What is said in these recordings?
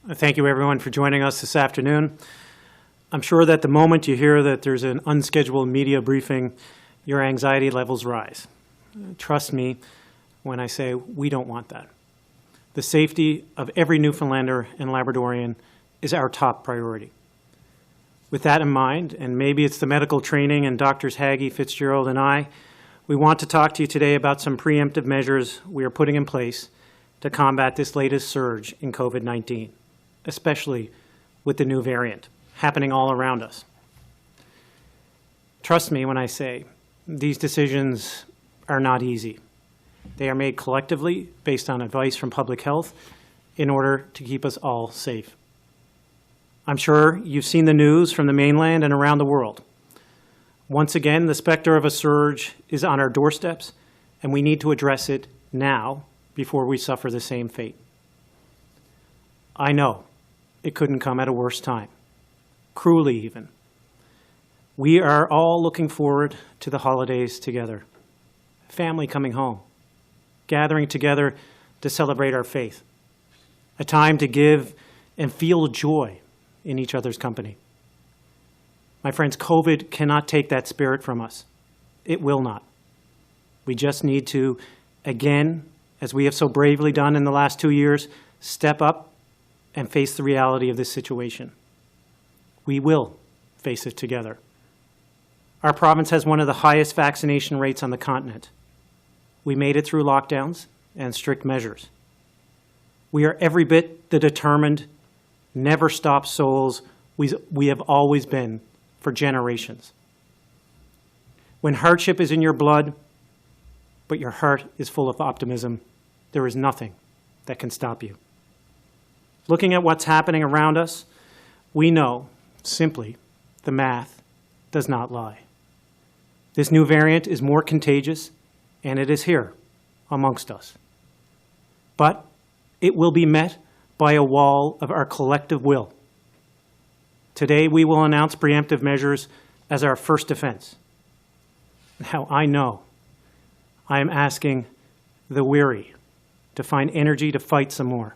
Thank you, everyone, for joining us this afternoon. I'm sure that the moment you hear that there's an unscheduled media briefing, your anxiety levels rise. Trust me when I say we don't want that. The safety of every Newfoundlander and Labradorian is our top priority. With that in mind, and maybe it's the medical training and Doctors Haggie, Fitzgerald, and I, we want to talk to you today about some preemptive measures we are putting in place to combat this latest surge in COVID-19, especially with the new variant happening all around us. Trust me when I say these decisions are not easy. They are made collectively based on advice from public health in order to keep us all safe. I'm sure you've seen the news from the mainland and around the world. Once again, the specter of a surge is on our doorsteps, and we need to address it now before we suffer the same fate. I know it couldn't come at a worse time, cruelly even. We are all looking forward to the holidays together, family coming home, gathering together to celebrate our faith, a time to give and feel joy in each other's company. My friends, COVID cannot take that spirit from us. It will not. We just need to, again, as we have so bravely done in the last 2 years, step up and face the reality of this situation. We will face it together. Our province has one of the highest vaccination rates on the continent. We made it through lockdowns and strict measures. We are every bit the determined, never stop souls we have always been for generations. When hardship is in your blood, but your heart is full of optimism, there is nothing that can stop you. Looking at what's happening around us, we know, simply, the math does not lie. This new variant is more contagious, and it is here amongst us. But it will be met by a wall of our collective will. Today, we will announce preemptive measures as our first defense. Now, I know I am asking the weary to find energy to fight some more,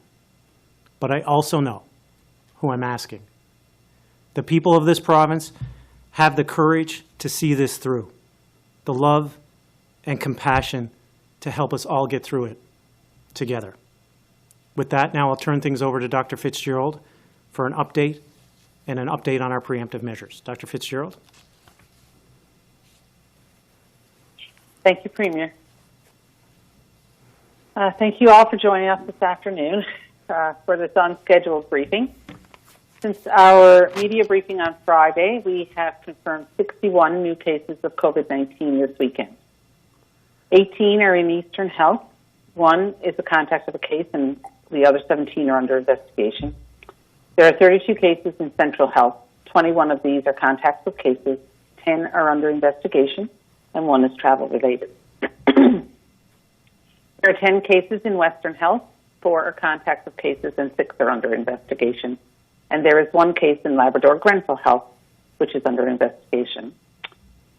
but I also know who I'm asking. The people of this province have the courage to see this through, the love and compassion to help us all get through it together. With that, now I'll turn things over to Dr. Fitzgerald for an update and an update on our preemptive measures. Dr. Fitzgerald. Thank you, Premier. Thank you all for joining us this afternoon for this unscheduled briefing. Since our media briefing on Friday, we have confirmed 61 new cases of COVID-19 this weekend. 18 are in Eastern Health. 1 is a contact of a case, and the other 17 are under investigation. There are 32 cases in Central Health. 21 of these are contacts with cases, 10 are under investigation, and 1 is travel-related. There are 10 cases in Western Health, 4 are contacts with cases, and 6 are under investigation. And there is 1 case in Labrador-Grenfell Health, which is under investigation.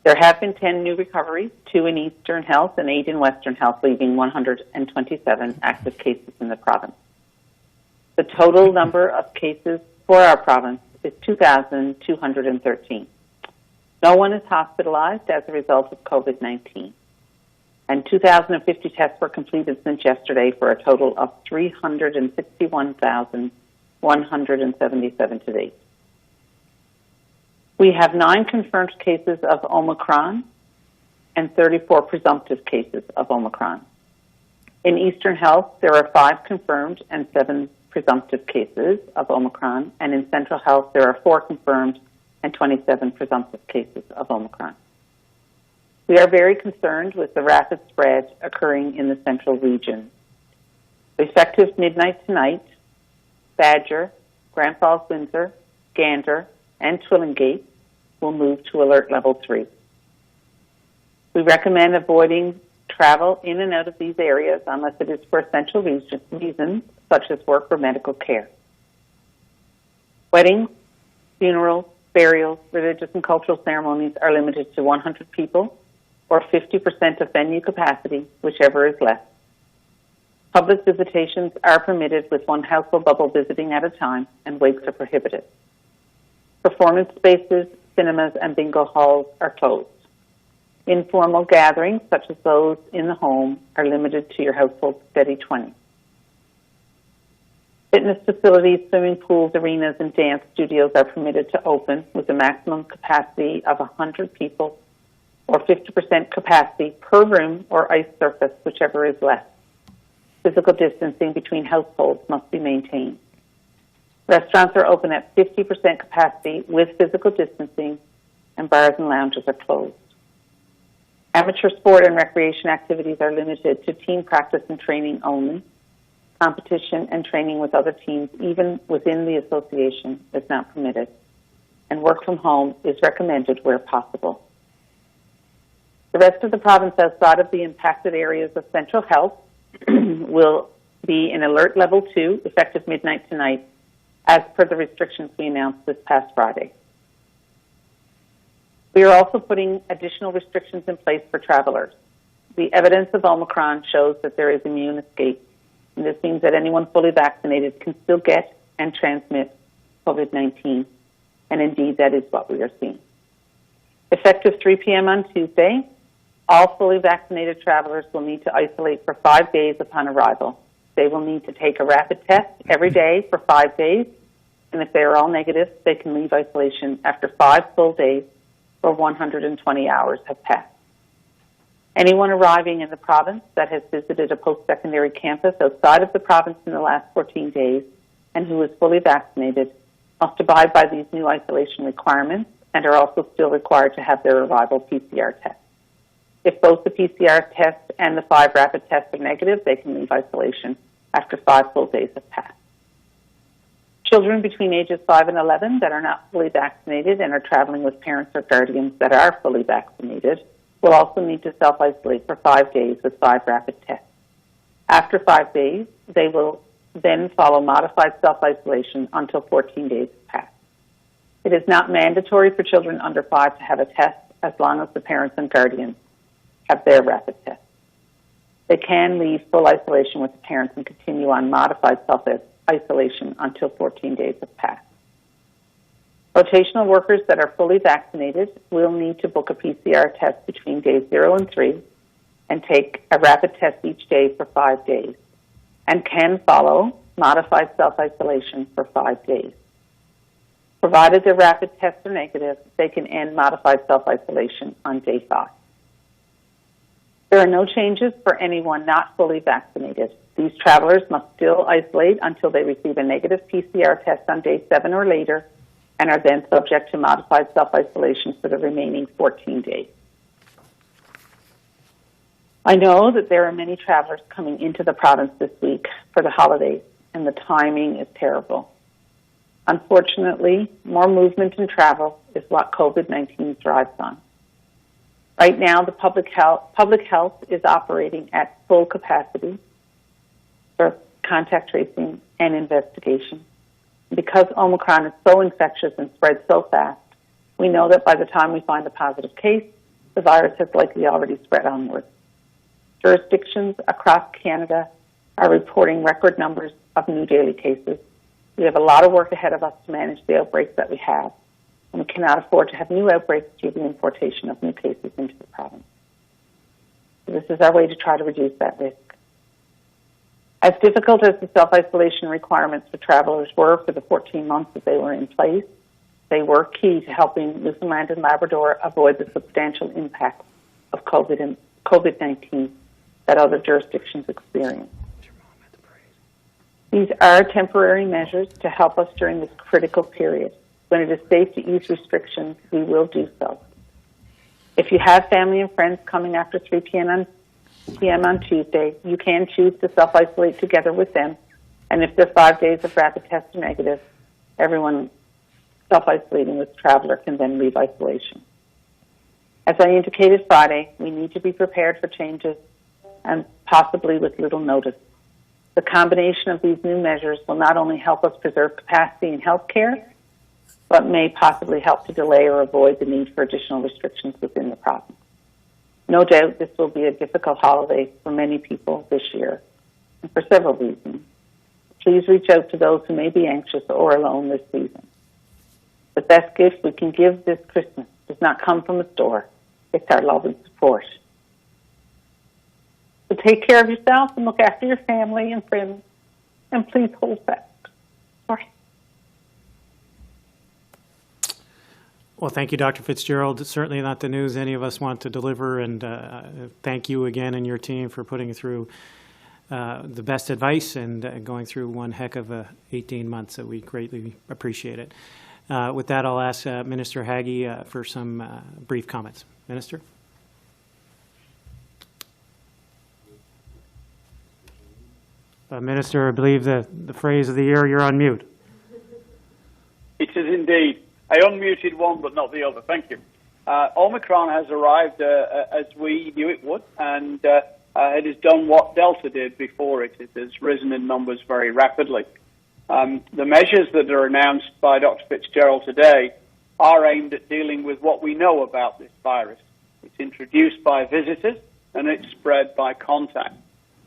There have been 10 new recoveries, 2 in Eastern Health and 8 in Western Health, leaving 127 active cases in the province. The total number of cases for our province is 2,213. No one is hospitalized as a result of COVID-19. And 2,050 tests were completed since yesterday for a total of 361,177 to date. We have 9 confirmed cases of Omicron and 34 presumptive cases of Omicron. In Eastern Health, there are 5 confirmed and 7 presumptive cases of Omicron, and in Central Health, there are 4 confirmed and 27 presumptive cases of Omicron. We are very concerned with the rapid spread occurring in the central region. Effective midnight tonight, Badger, Grand Falls, Windsor, Gander, and Twillingate will move to alert level 3. We recommend avoiding travel in and out of these areas unless it is for essential reasons such as work or medical care. Weddings, funerals, burials, religious and cultural ceremonies are limited to 100 people or 50% of venue capacity, whichever is less. Public visitations are permitted with one household bubble visiting at a time, and wakes are prohibited. Performance spaces, cinemas, and bingo halls are closed. Informal gatherings, such as those in the home, are limited to your household steady 20. Fitness facilities, swimming pools, arenas, and dance studios are permitted to open with a maximum capacity of 100 people or 50% capacity per room or ice surface, whichever is less. Physical distancing between households must be maintained. Restaurants are open at 50% capacity with physical distancing, and bars and lounges are closed. Amateur sport and recreation activities are limited to team practice and training only. Competition and training with other teams, even within the association, is not permitted, and work from home is recommended where possible. The rest of the province outside of the impacted areas of central health will be in alert level 2, effective midnight tonight, as per the restrictions we announced this past Friday. We are also putting additional restrictions in place for travelers. The evidence of Omicron shows that there is immune escape, and this means that anyone fully vaccinated can still get and transmit COVID-19, and indeed that is what we are seeing. Effective 3 p.m. on Tuesday, all fully vaccinated travelers will need to isolate for 5 days upon arrival. They will need to take a rapid test every day for 5 days, and if they are all negative, they can leave isolation after 5 full days or 120 hours have passed. Anyone arriving in the province that has visited a post-secondary campus outside of the province in the last 14 days and who is fully vaccinated must abide by these new isolation requirements and are also still required to have their arrival PCR test. If both the PCR test and the 5 rapid tests are negative, they can leave isolation after 5 full days have passed. Children between ages 5 and 11 that are not fully vaccinated and are traveling with parents or guardians that are fully vaccinated will also need to self-isolate for 5 days with 5 rapid tests. After 5 days, they will then follow modified self-isolation until 14 days have passed. It is not mandatory for children under 5 to have a test as long as the parents and guardians have their rapid test. They can leave full isolation with the parents and continue on modified self-isolation until 14 days have passed. Rotational workers that are fully vaccinated will need to book a PCR test between days 0 and 3 and take a rapid test each day for 5 days and can follow modified self-isolation for 5 days. Provided their rapid tests are negative, they can end modified self-isolation on day 5. There are no changes for anyone not fully vaccinated. These travelers must still isolate until they receive a negative PCR test on day 7 or later and are then subject to modified self-isolation for the remaining 14 days. I know that there are many travelers coming into the province this week for the holidays, and the timing is terrible. Unfortunately, more movement and travel is what COVID-19 thrives on. Right now, the public health is operating at full capacity for contact tracing and investigation. Because Omicron is so infectious and spreads so fast, we know that by the time we find a positive case, the virus has likely already spread onwards. Jurisdictions across Canada are reporting record numbers of new daily cases. We have a lot of work ahead of us to manage the outbreaks that we have, and we cannot afford to have new outbreaks through the importation of new cases into the province. So this is our way to try to reduce that risk. As difficult as the self-isolation requirements for travelers were for the 14 months that they were in place, they were key to helping Newfoundland and Labrador avoid the substantial impact of COVID-19 that other jurisdictions experienced. These are temporary measures to help us during this critical period. When it is safe to ease restrictions, we will do so. If you have family and friends coming after 3 p.m. on Tuesday, you can choose to self-isolate together with them, and if their 5 days of rapid tests are negative, everyone self-isolating with the traveler can then leave isolation. As I indicated Friday, we need to be prepared for changes and possibly with little notice. The combination of these new measures will not only help us preserve capacity in healthcare, but may possibly help to delay or avoid the need for additional restrictions within the province. No doubt this will be a difficult holiday for many people this year, and for several reasons. Please reach out to those who may be anxious or alone this season. The best gift we can give this Christmas does not come from a store. It's our love and support. So take care of yourself and look after your family and friends, and please hold fast. Sorry. Well, thank you, Dr. Fitzgerald. It's certainly not the news any of us want to deliver, and thank you again and your team for putting through the best advice and going through one heck of 18 months. So we greatly appreciate it. With that, I'll ask Minister Haggie for some brief comments. Minister? Minister, I believe the phrase of the year, you're on mute. It is indeed. I unmuted one, but not the other. Thank you. Omicron has arrived as we knew it would, and it has done what Delta did before it. It has risen in numbers very rapidly. The measures that are announced by Dr. Fitzgerald today are aimed at dealing with what we know about this virus. It's introduced by visitors, and it's spread by contact.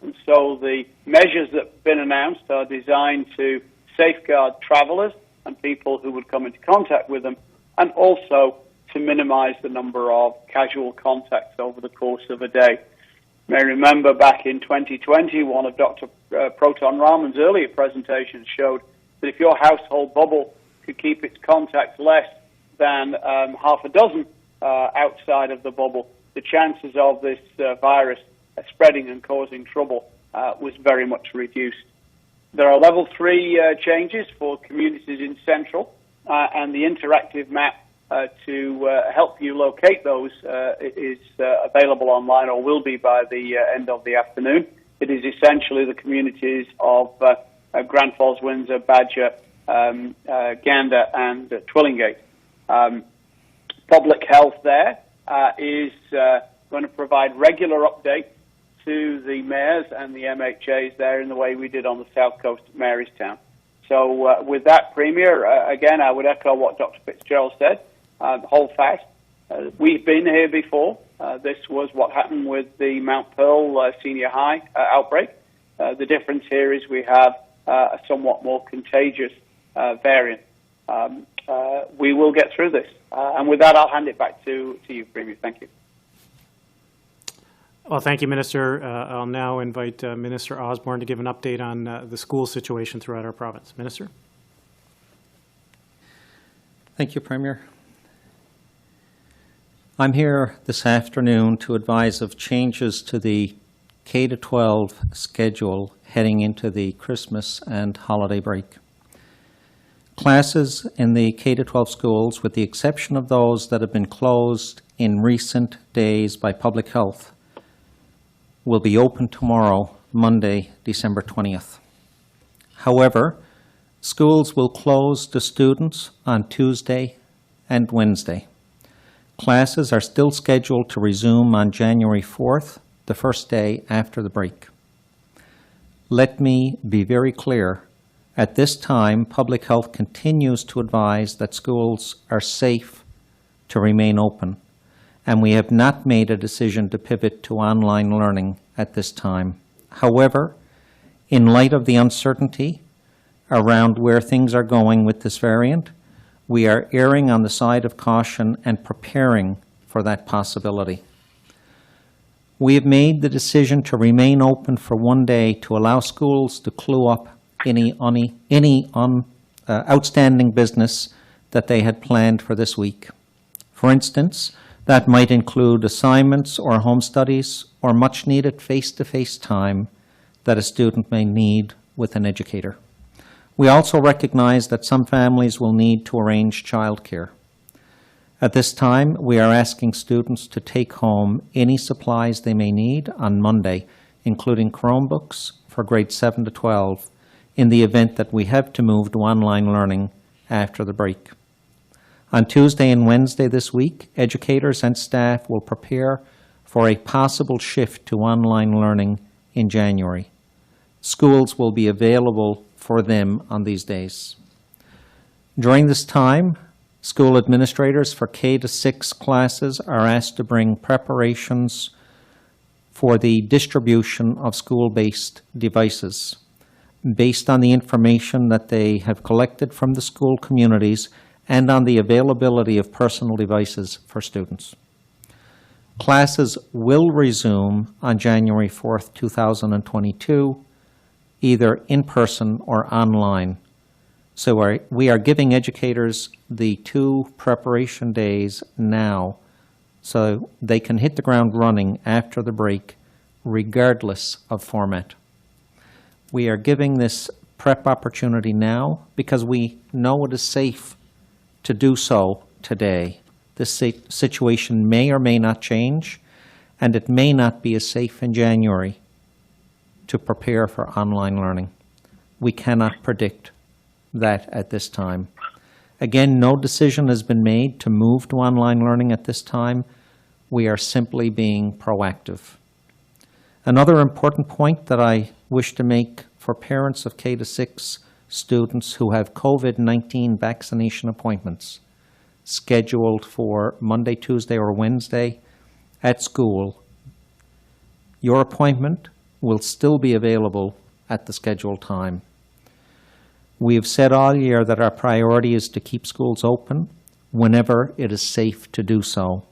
And so the measures that have been announced are designed to safeguard travellers and people who would come into contact with them, and also to minimize the number of casual contacts over the course of a day. You may remember back in 2020, one of Dr. Proton Rahman's earlier presentations showed that if your household bubble could keep its contacts less than half a dozen outside of the bubble, the chances of this virus spreading and causing trouble was very much reduced. There are level 3 changes for communities in Central, and the interactive map to help you locate those is available online, or will be by the end of the afternoon. It is essentially the communities of Grand Falls, Windsor, Badger, Gander and Twillingate. Public health there is going to provide regular updates to the mayors and the MHAs there in the way we did on the south coast of Marystown. So with that, Premier, again, I would echo what Dr. Fitzgerald said. Hold fast. We've been here before. This was what happened with the Mount Pearl Senior High outbreak. The difference here is we have a somewhat more contagious variant. We will get through this. And with that, I'll hand it back to you, Premier. Thank you. Well, thank you, Minister. I'll now invite Minister Osborne to give an update on the school situation throughout our province. Minister? Thank you, Premier. I'm here this afternoon to advise of changes to the K-12 schedule heading into the Christmas and holiday break. Classes in the K-12 schools, with the exception of those that have been closed in recent days by public health, will be open tomorrow, Monday, December 20th. However, schools will close to students on Tuesday and Wednesday. Classes are still scheduled to resume on January 4th, the first day after the break. Let me be very clear. At this time, public health continues to advise that schools are safe to remain open, and we have not made a decision to pivot to online learning at this time. However, in light of the uncertainty around where things are going with this variant, we are erring on the side of caution and preparing for that possibility. We have made the decision to remain open for one day to allow schools to clue up any outstanding business that they had planned for this week. For instance, that might include assignments or home studies or much needed face-to-face time that a student may need with an educator. We also recognize that some families will need to arrange childcare. At this time, we are asking students to take home any supplies they may need on Monday, including Chromebooks for grades 7 to 12, in the event that we have to move to online learning after the break. On Tuesday and Wednesday this week, educators and staff will prepare for a possible shift to online learning in January. Schools will be available for them on these days. During this time, school administrators for K-6 classes are asked to bring preparations for the distribution of school-based devices based on the information that they have collected from the school communities and on the availability of personal devices for students. Classes will resume on January 4th, 2022, either in person or online. So we are giving educators the 2 preparation days now so they can hit the ground running after the break, regardless of format. We are giving this prep opportunity now because we know it is safe to do so today. This situation may or may not change, and it may not be as safe in January to prepare for online learning. We cannot predict that at this time. Again, no decision has been made to move to online learning at this time. We are simply being proactive. Another important point that I wish to make for parents of K-6 students who have COVID-19 vaccination appointments scheduled for Monday, Tuesday, or Wednesday at school, your appointment will still be available at the scheduled time. We have said all year that our priority is to keep schools open whenever it is safe to do so,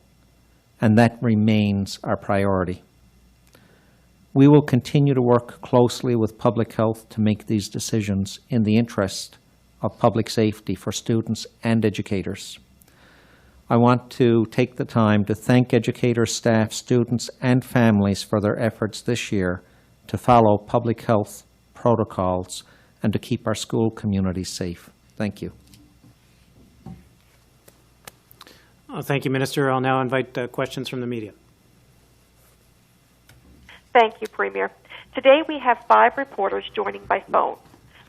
and that remains our priority. We will continue to work closely with public health to make these decisions in the interest of public safety for students and educators. I want to take the time to thank educators, staff, students, and families for their efforts this year to follow public health protocols and to keep our school communities safe. Thank you. Thank you, Minister. I'll now invite questions from the media. Thank you, Premier. Today we have 5 reporters joining by phone.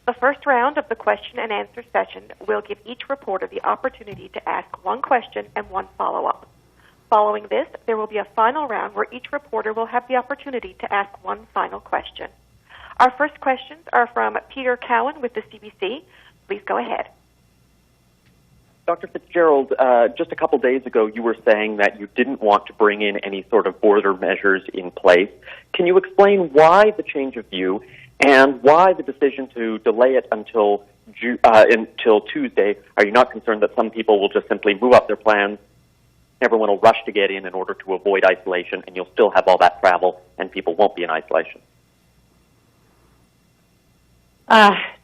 The first round of the question and answer session will give each reporter the opportunity to ask 1 question and 1 follow-up. Following this, there will be a final round where each reporter will have the opportunity to ask 1 final question. Our first questions are from Peter Cowan with the CBC. Please go ahead. Dr. Fitzgerald, just a couple days ago you were saying that you didn't want to bring in any sort of border measures in place. Can you explain why the change of view and why the decision to delay it until Tuesday? Are you not concerned that some people will just simply move up their plans, everyone will rush to get in order to avoid isolation, and you'll still have all that travel and people won't be in isolation?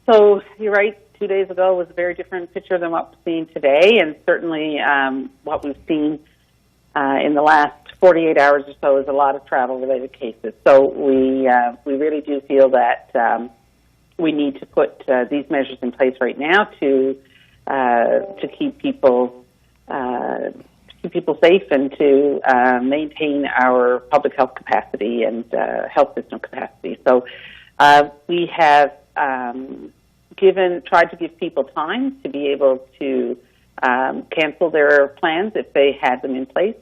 So you're right. 2 days ago was a very different picture than what we're seeing today, and certainly what we've seen in the last 48 hours or so is a lot of travel-related cases. So we really do feel that we need to put these measures in place right now to keep people safe and to maintain our public health capacity and health system capacity. So we have tried to give people time to be able to cancel their plans if they had them in place.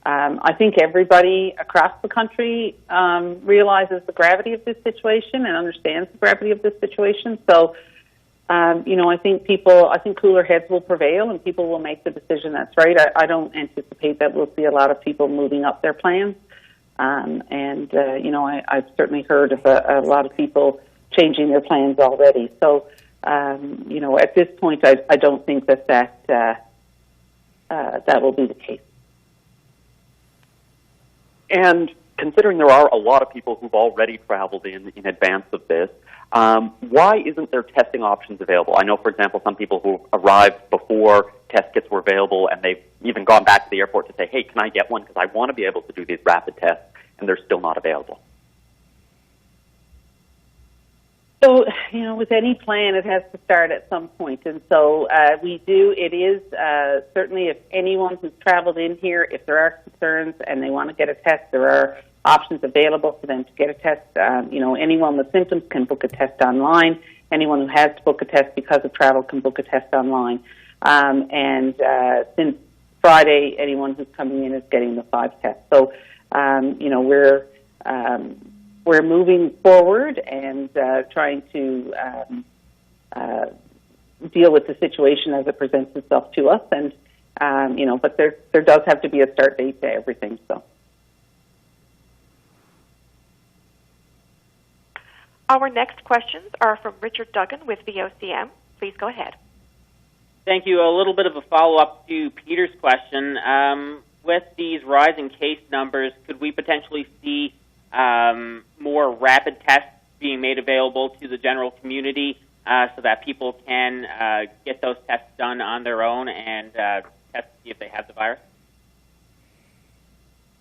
I think everybody across the country realizes the gravity of this situation and understands the gravity of this situation. So, I think cooler heads will prevail and people will make the decision that's right. I don't anticipate that we'll see a lot of people moving up their plans. I've certainly heard of a lot of people changing their plans already. So, at this point, I don't think that will be the case. And considering there are a lot of people who've already traveled in advance of this, why isn't there testing options available? I know, for example, some people who arrived before test kits were available and they've even gone back to the airport to say, hey, can I get one? Because I want to be able to do these rapid tests, and they're still not available. So, with any plan, it has to start at some point. And so it is certainly if anyone who's traveled in here, if there are concerns and they want to get a test, there are options available for them to get a test. Anyone with symptoms can book a test online. Anyone who has to book a test because of travel can book a test online. Since Friday, anyone who's coming in is getting the 5 tests. So, we're moving forward and trying to deal with the situation as it presents itself to us. And, but there does have to be a start date to everything. So. Our next questions are from Richard Duggan with VOCM. Please go ahead. Thank you. A little bit of a follow-up to Peter's question. With these rising case numbers, could we potentially see more rapid tests being made available to the general community so that people can get those tests done on their own and test to see if they have the virus?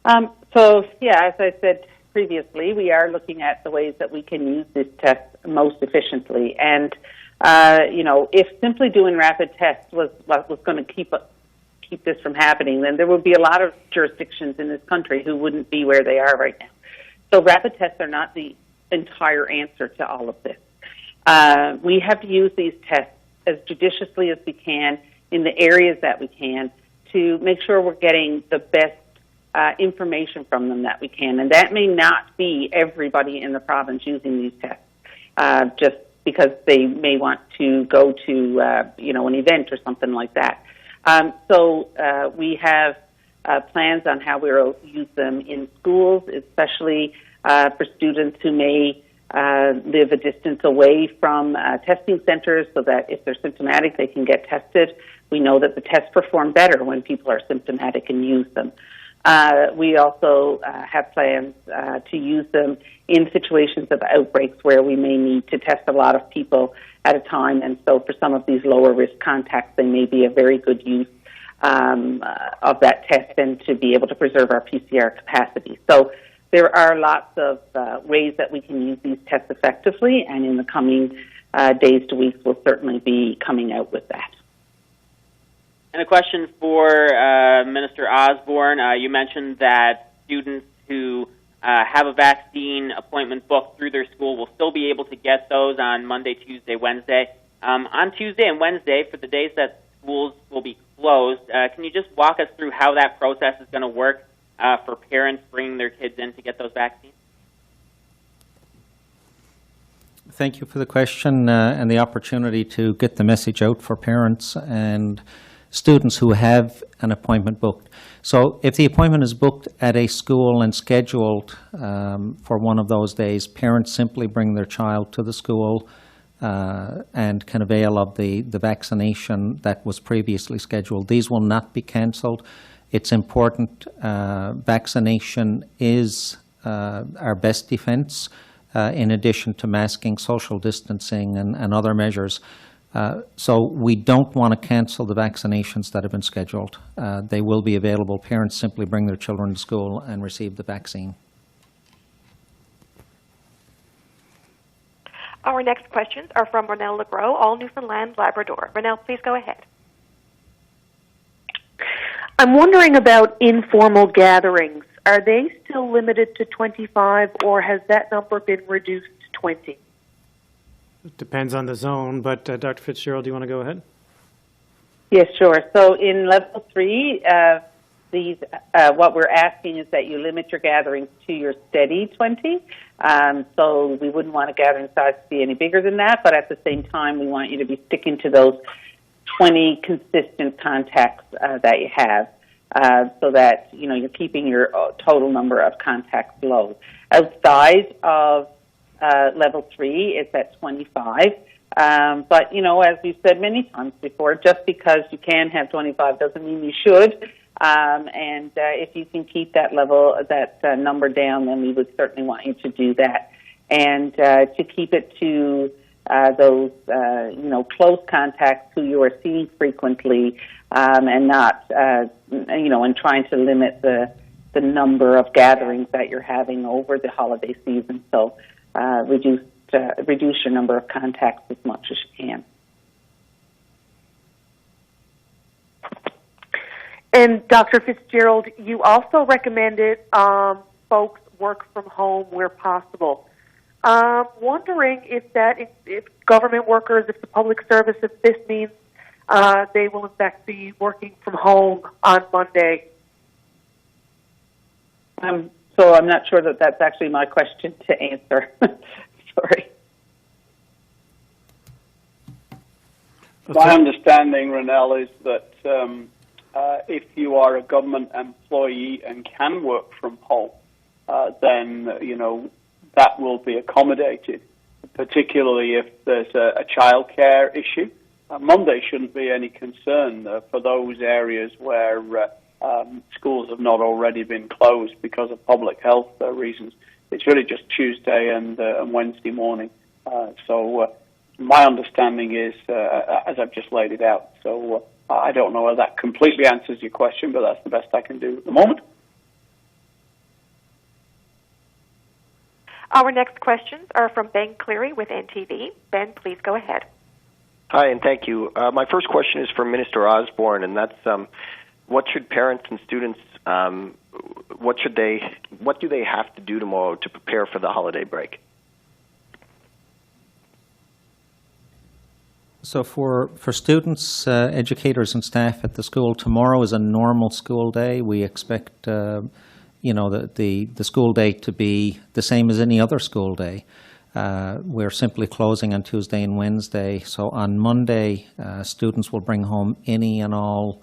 As I said previously, we are looking at the ways that we can use this test most efficiently. And, if simply doing rapid tests was what was going to keep this from happening, then there would be a lot of jurisdictions in this country who wouldn't be where they are right now. So rapid tests are not the entire answer to all of this. We have to use these tests as judiciously as we can in the areas that we can to make sure we're getting the best information from them that we can. And that may not be everybody in the province using these tests, just because they may want to go to, an event or something like that. We have plans on how we'll use them in schools, especially for students who may live a distance away from testing centers, so that if they're symptomatic, they can get tested. We know that the tests perform better when people are symptomatic and use them. We also have plans to use them in situations of outbreaks where we may need to test a lot of people at a time. And so for some of these lower risk contacts, they may be a very good use of that test and to be able to preserve our PCR capacity. So there are lots of ways that we can use these tests effectively, and in the coming days to weeks, we'll certainly be coming out with that. And a question for Minister Osborne. You mentioned that students who have a vaccine appointment booked through their school will still be able to get those on Monday, Tuesday, Wednesday. On Tuesday and Wednesday, for the days that schools will be closed, can you just walk us through how that process is going to work for parents bringing their kids in to get those vaccines? Thank you for the question and the opportunity to get the message out for parents and students who have an appointment booked. So if the appointment is booked at a school and scheduled for one of those days, parents simply bring their child to the school and can avail of the vaccination that was previously scheduled. These will not be cancelled. It's important. Vaccination is our best defense, in addition to masking, social distancing, and other measures. So we don't want to cancel the vaccinations that have been scheduled. They will be available. Parents simply bring their children to school and receive the vaccine. Our next questions are from Ronelle Legros, all Newfoundland, Labrador. Ronelle, please go ahead. I'm wondering about informal gatherings. Are they still limited to 25, or has that number been reduced to 20? It depends on the zone, but Dr. Fitzgerald, do you want to go ahead? Yes, sure. So in level 3, what we're asking is that you limit your gatherings to your steady 20. So we wouldn't want a gathering size to be any bigger than that, but at the same time, we want you to be sticking to those 20 consistent contacts that you have, so that you're keeping your total number of contacts low. Outside of level 3, it's at 25. But, as we've said many times before, just because you can have 25 doesn't mean you should. And if you can keep that number down, then we would certainly want you to do that. And to keep it to those, close contacts who you are seeing frequently, and not, and trying to limit the number of gatherings that you're having over the holiday season. So reduce your number of contacts as much as you can. And Dr. Fitzgerald, you also recommended folks work from home where possible. Wondering if government workers, if the public service, if this means they will in fact be working from home on Monday. So I'm not sure that that's actually my question to answer. Sorry. My understanding, Ronelle, is that if you are a government employee and can work from home, then, that will be accommodated. particularly if there's a childcare issue. Monday shouldn't be any concern for those areas where schools have not already been closed because of public health reasons. It's really just Tuesday and Wednesday morning. So my understanding is, as I've just laid it out. So I don't know whether that completely answers your question, but that's the best I can do at the moment. Our next questions are from Ben Cleary with NTV. Ben, please go ahead. Hi, and thank you. My first question is for Minister Osborne, and that's what should parents and students, what do they have to do tomorrow to prepare for the holiday break? So for students, educators and staff at the school, tomorrow is a normal school day. We expect the school day to be the same as any other school day. We're simply closing on Tuesday and Wednesday. So on Monday, students will bring home any and all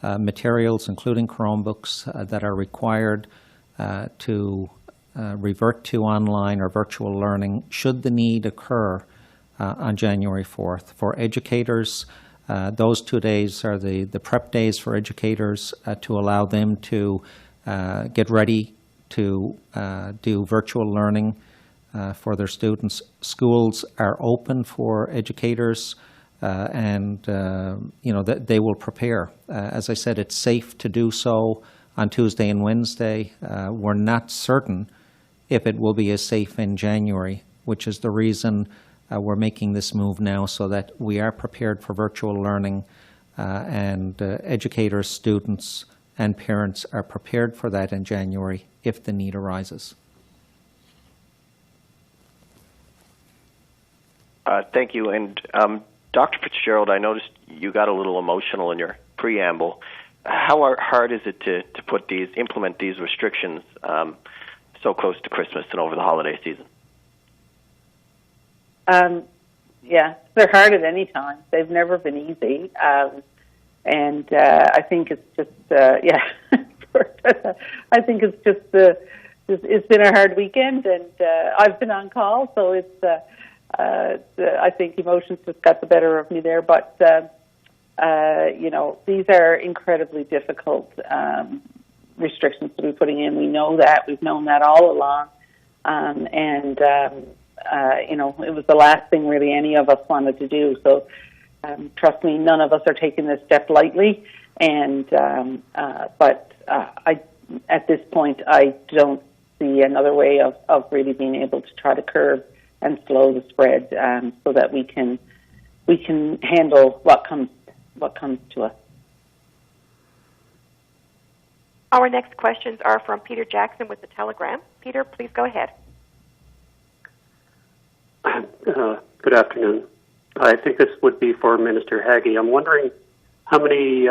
materials, including Chromebooks, that are required to revert to online or virtual learning should the need occur on January 4th. For educators, those 2 days are the prep days for educators to allow them to get ready to do virtual learning for their students. Schools are open for educators and they will prepare. As I said, it's safe to do so on Tuesday and Wednesday. We're not certain if it will be as safe in January, which is the reason we're making this move now, so that we are prepared for virtual learning and educators, students, and parents are prepared for that in January if the need arises. Thank you. And Dr. Fitzgerald, I noticed you got a little emotional in your preamble. How hard is it to implement these restrictions so close to Christmas and over the holiday season? Yeah, they're hard at any time. They've never been easy. And I think it's just, I think it's just, it's been a hard weekend, and I've been on call, so it's, I think emotions just got the better of me there. But, these are incredibly difficult restrictions to be putting in. We know that. We've known that all along. It was the last thing really any of us wanted to do. So trust me, none of us are taking this step lightly. And but at this point, I don't see another way of really being able to try to curb and slow the spread, so that we can handle what comes to us. Our next questions are from Peter Jackson with the Telegram. Peter, please go ahead. Good afternoon. I think this would be for Minister Haggie. I'm wondering how many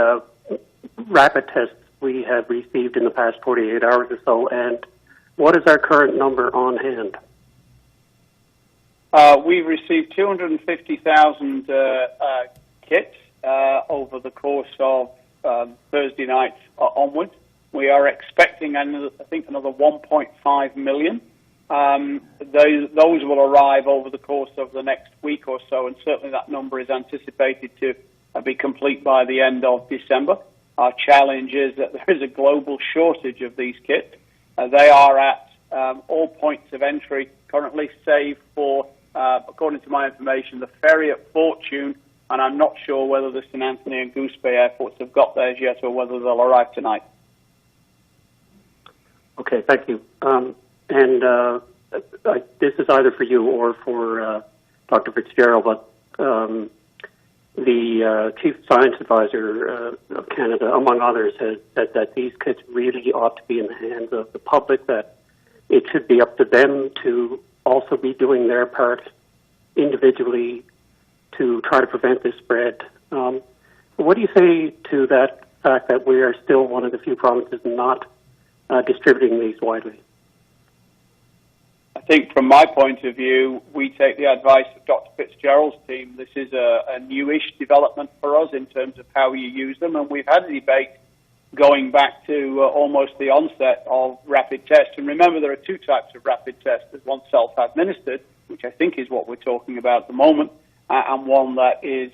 rapid tests we have received in the past 48 hours or so, and what is our current number on hand? We've received 250,000 kits over the course of Thursday night onwards. We are expecting another 1.5 million. Those will arrive over the course of the next week or so, and certainly that number is anticipated to be complete by the end of December. Our challenge is that there is a global shortage of these kits. They are at all points of entry currently, save for, according to my information, the ferry at Fortune, and I'm not sure whether the St. Anthony and Goose Bay airports have got theirs yet or whether they'll arrive tonight. Okay, thank you. This is either for you or for Dr. Fitzgerald, but the Chief Science Advisor of Canada, among others, has said that these kits really ought to be in the hands of the public, that it should be up to them to also be doing their part individually to try to prevent this spread. What do you say to that fact that we are still one of the few provinces not distributing these widely? I think from my point of view, we take the advice of Dr. Fitzgerald's team. This is a newish development for us in terms of how you use them, and we've had a debate going back to almost the onset of rapid tests. And remember, there are two types of rapid tests. There's one self-administered, which I think is what we're talking about at the moment, and one that is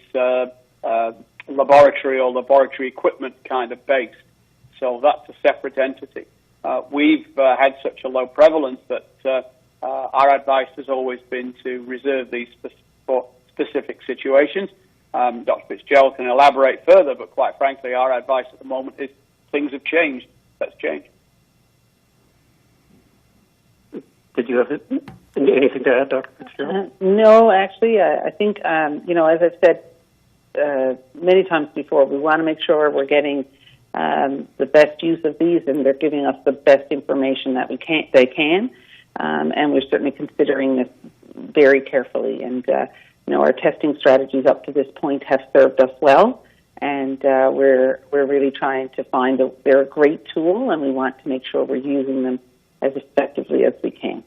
laboratory or laboratory equipment kind of based. So that's a separate entity. We've had such a low prevalence that our advice has always been to reserve these for specific situations. Dr. Fitzgerald can elaborate further, but quite frankly, our advice at the moment is things have changed. Let's change. Did you have anything to add, Dr. Fitzgerald? No, actually, I think, as I've said many times before, we want to make sure we're getting the best use of these, and they're giving us the best information that they can, and we're certainly considering this very carefully. And our testing strategies up to this point have served us well, and we're really trying to find they're a great tool, and we want to make sure we're using them as effectively as we can.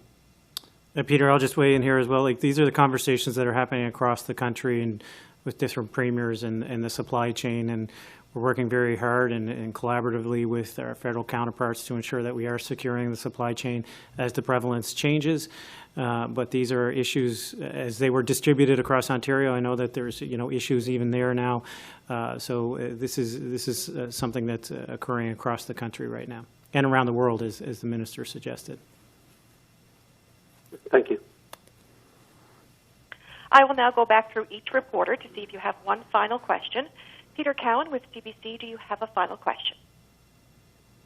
Peter, I'll just weigh in here as well. Like, these are the conversations that are happening across the country and with different premiers and the supply chain, and we're working very hard and collaboratively with our federal counterparts to ensure that we are securing the supply chain as the prevalence changes. But these are issues as they were distributed across Ontario. I know that there's issues even there now. So this is something that's occurring across the country right now and around the world, as the minister suggested. Thank you. I will now go back through each reporter to see if you have one final question. Peter Cowan with CBC, do you have a final question?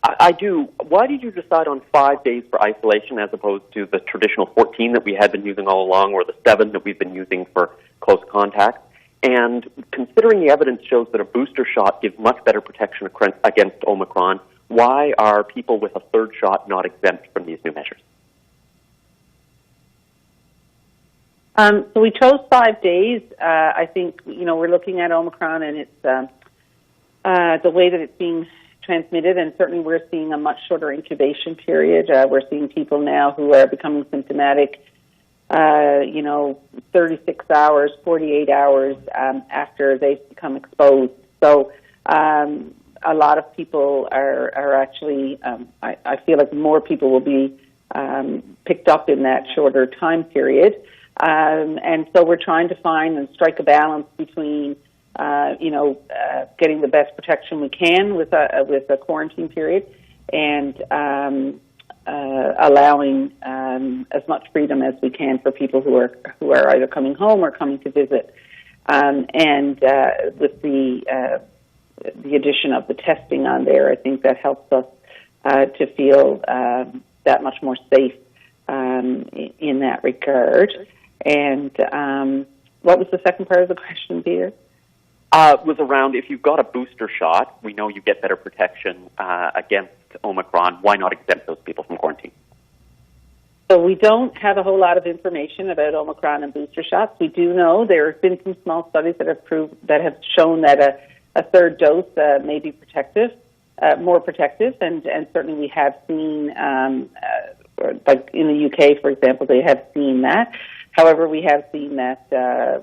I do. Why did you decide on 5 days for isolation as opposed to the traditional 14 that we had been using all along, or the 7 that we've been using for close contact? And considering the evidence shows that a booster shot gives much better protection against Omicron, why are people with a third shot not exempt from these new measures? So we chose 5 days. I think, we're looking at Omicron and it's the way that it's being transmitted, and certainly we're seeing a much shorter incubation period. We're seeing people now who are becoming symptomatic, 36 hours, 48 hours after they've become exposed. So a lot of people are actually, I feel like more people will be picked up in that shorter time period. And so we're trying to find and strike a balance between, getting the best protection we can with a quarantine period, and allowing as much freedom as we can for people who are either coming home or coming to visit. With the addition of the testing on there, I think that helps us to feel that much more safe in that regard. And what was the second part of the question, Peter? Was around, if you've got a booster shot, we know you get better protection against Omicron. Why not exempt those people from quarantine? So we don't have a whole lot of information about Omicron and booster shots. We do know there have been some small studies that have shown that a third dose may be protective, more protective, and certainly we have seen, like in the UK, for example, they have seen that. However, we have seen that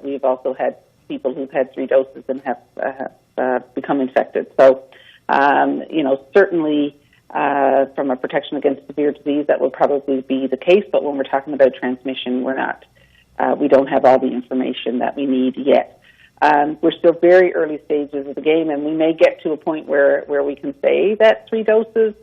we've also had people who've had 3 doses and have become infected. So, certainly from a protection against severe disease, that will probably be the case. But when we're talking about transmission, we don't have all the information that we need yet. We're still very early stages of the game, and we may get to a point where we can say that 3 doses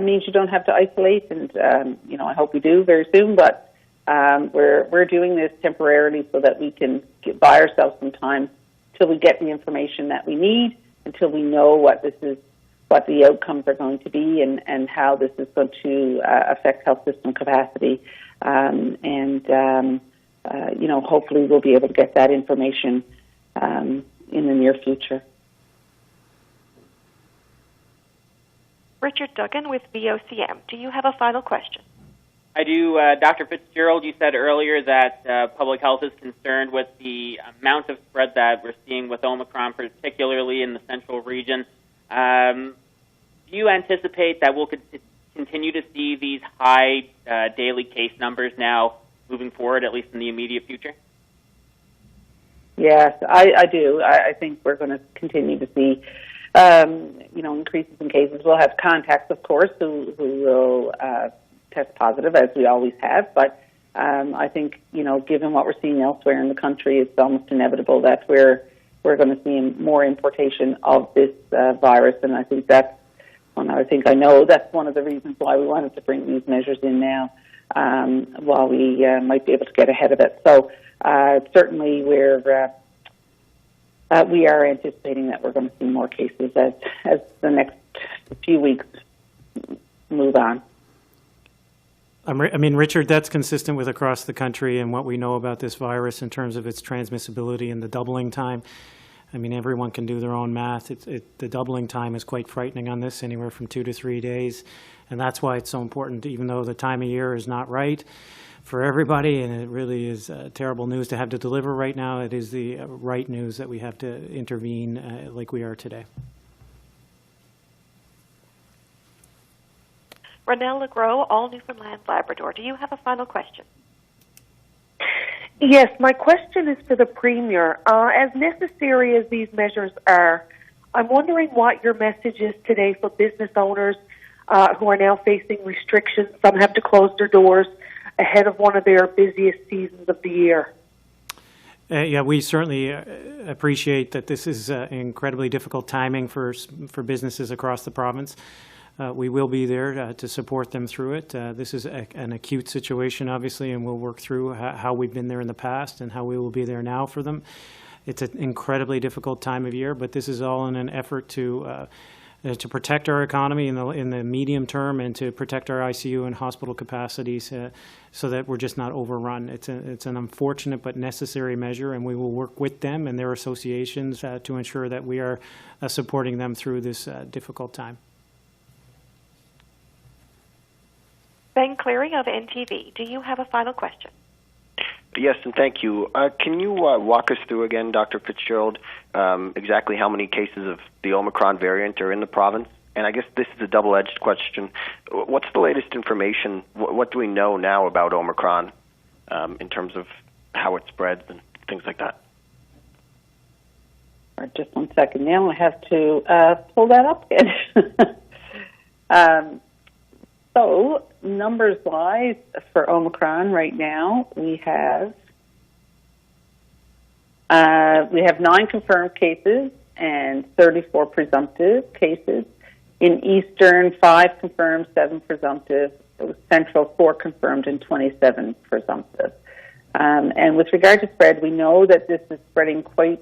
means you don't have to isolate, and I hope we do very soon. But we're doing this temporarily so that we can buy ourselves some time till we get the information that we need, until we know what the outcomes are going to be, and how this is going to affect health system capacity. Hopefully we'll be able to get that information in the near future. Richard Duggan with VOCM. Do you have a final question? I do. Dr. Fitzgerald, you said earlier that public health is concerned with the amount of spread that we're seeing with Omicron, particularly in the central region. Do you anticipate that we'll continue to see these high daily case numbers now moving forward, at least in the immediate future? Yes, I do. I think we're going to continue to see increases in cases. We'll have contacts, of course, who will test positive, as we always have, but I think, given what we're seeing elsewhere in the country, it's almost inevitable that we're going to see more importation of this virus, and I think that's I know that's one of the reasons why we wanted to bring these measures in now, while we might be able to get ahead of it. So certainly we are anticipating that we're going to see more cases as the next few weeks move on. Richard, that's consistent with across the country and what we know about this virus in terms of its transmissibility and the doubling time. Everyone can do their own math. The doubling time is quite frightening on this, anywhere from 2 to 3 days. And that's why it's so important, even though the time of year is not right for everybody, and it really is terrible news to have to deliver right now. It is the right news that we have to intervene like we are today. Ronelle LeGros, all Newfoundland and Labrador. Do you have a final question? Yes, my question is for the Premier. As necessary as these measures are, I'm wondering what your message is today for business owners who are now facing restrictions. Some have to close their doors ahead of one of their busiest seasons of the year. We certainly appreciate that this is incredibly difficult timing for businesses across the province. We will be there to support them through it. This is an acute situation, obviously, and we'll work through how we've been there in the past and how we will be there now for them. It's an incredibly difficult time of year, but this is all in an effort to protect our economy in the medium term and to protect our ICU and hospital capacities so that we're just not overrun. It's an unfortunate but necessary measure, and we will work with them and their associations to ensure that we are supporting them through this difficult time. Ben Cleary of NTV, do you have a final question? Yes, and thank you. Can you walk us through again, Dr. Fitzgerald, exactly how many cases of the Omicron variant are in the province? And I guess this is a double-edged question. What's the latest information? What do we know now about Omicron in terms of how it spreads and things like that? Just 1 second. Now I have to pull that up again. So, numbers-wise, for Omicron right now, we have 9 confirmed cases and 34 presumptive cases. In Eastern, 5 confirmed, 7 presumptive. Central, 4 confirmed and 27 presumptive. And with regard to spread, we know that this is spreading quite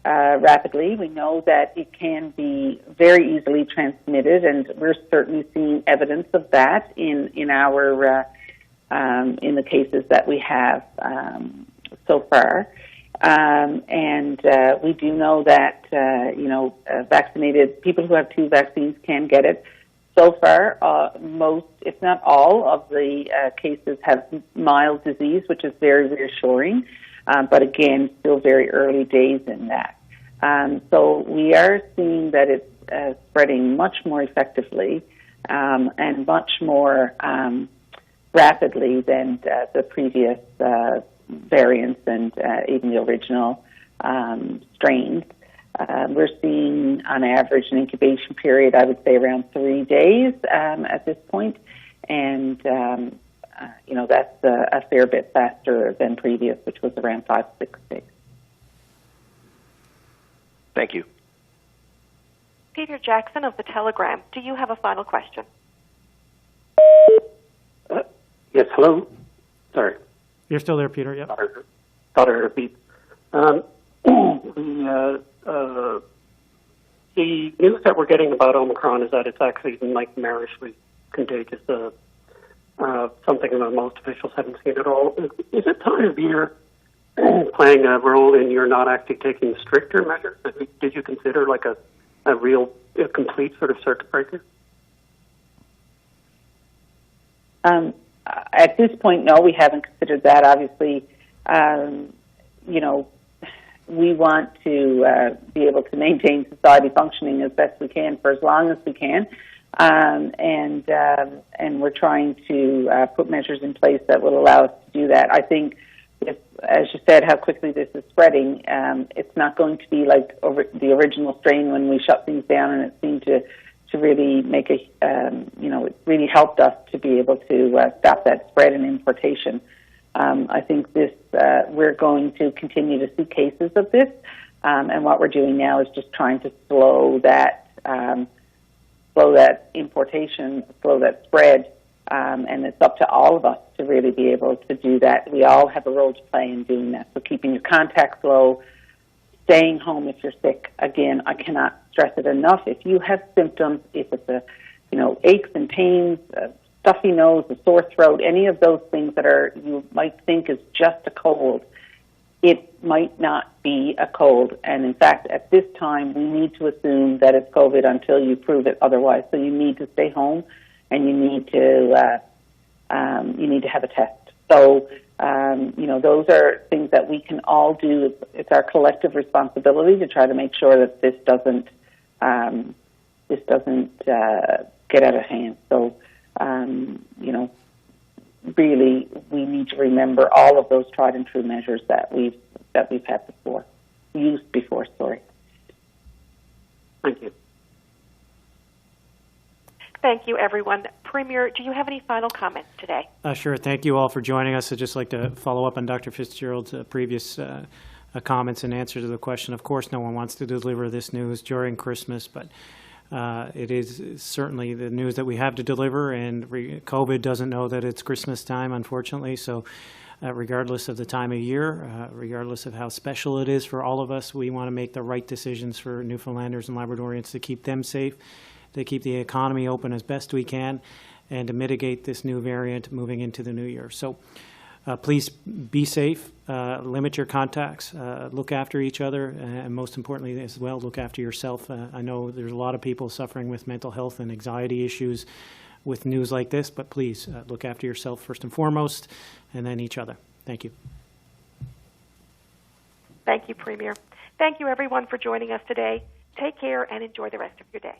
rapidly. We know that it can be very easily transmitted, and we're certainly seeing evidence of that in our in the cases that we have so far. And we do know that vaccinated people who have 2 vaccines can get it. So far, most, if not all, of the cases have mild disease, which is very reassuring. But again, still very early days in that. So we are seeing that it's spreading much more effectively and much more rapidly than the previous variants and even the original strains. We're seeing, on average, an incubation period, I would say, around 3 days at this point. And that's a fair bit faster than previous, which was around 5 to 6 days. Thank you. Peter Jackson of The Telegram, do you have a final question? Yes, hello. Sorry. You're still there, Peter, yep. Thought I heard a beep. The news that we're getting about Omicron is that it's actually nightmarishly contagious, something that most officials haven't seen at all. Is it time of year playing a role in your not actually taking stricter measures? Did you consider a real, complete sort of circuit breaker? At this point, no, we haven't considered that. Obviously, we want to be able to maintain society functioning as best we can for as long as we can. And we're trying to put measures in place that will allow us to do that. I think, as you said, how quickly this is spreading, it's not going to be like the original strain when we shut things down, and it seemed to really make it really helped us to be able to stop that spread and importation. I think this we're going to continue to see cases of this, and what we're doing now is just trying to slow that importation, slow that spread, and it's up to all of us to really be able to do that. We all have a role to play in doing that. So keeping your contacts low, staying home if you're sick. Again, I cannot stress it enough. If you have symptoms, if it's aches and pains, a stuffy nose, a sore throat, any of those things that you might think is just a cold, it might not be a cold. And in fact, at this time, we need to assume that it's COVID until you prove it otherwise. So you need to stay home, and you need to have a test. So those are things that we can all do. It's our collective responsibility to try to make sure that this doesn't get out of hand. So, really, we need to remember all of those tried and true measures that we've had used before. Sorry. Thank you. Thank you, everyone. Premier, do you have any final comments today? Sure. Thank you all for joining us. I'd just like to follow up on Dr. Fitzgerald's previous comments and answer to the question. Of course, no one wants to deliver this news during Christmas, but it is certainly the news that we have to deliver, and COVID doesn't know that it's Christmas time, unfortunately. So regardless of the time of year, regardless of how special it is for all of us, we want to make the right decisions for Newfoundlanders and Labradorians to keep them safe, to keep the economy open as best we can, and to mitigate this new variant moving into the new year. So please be safe, limit your contacts, look after each other, and most importantly as well, look after yourself. I know there's a lot of people suffering with mental health and anxiety issues with news like this, but please look after yourself first and foremost, and then each other. Thank you. Thank you, Premier. Thank you, everyone, for joining us today. Take care and enjoy the rest of your day.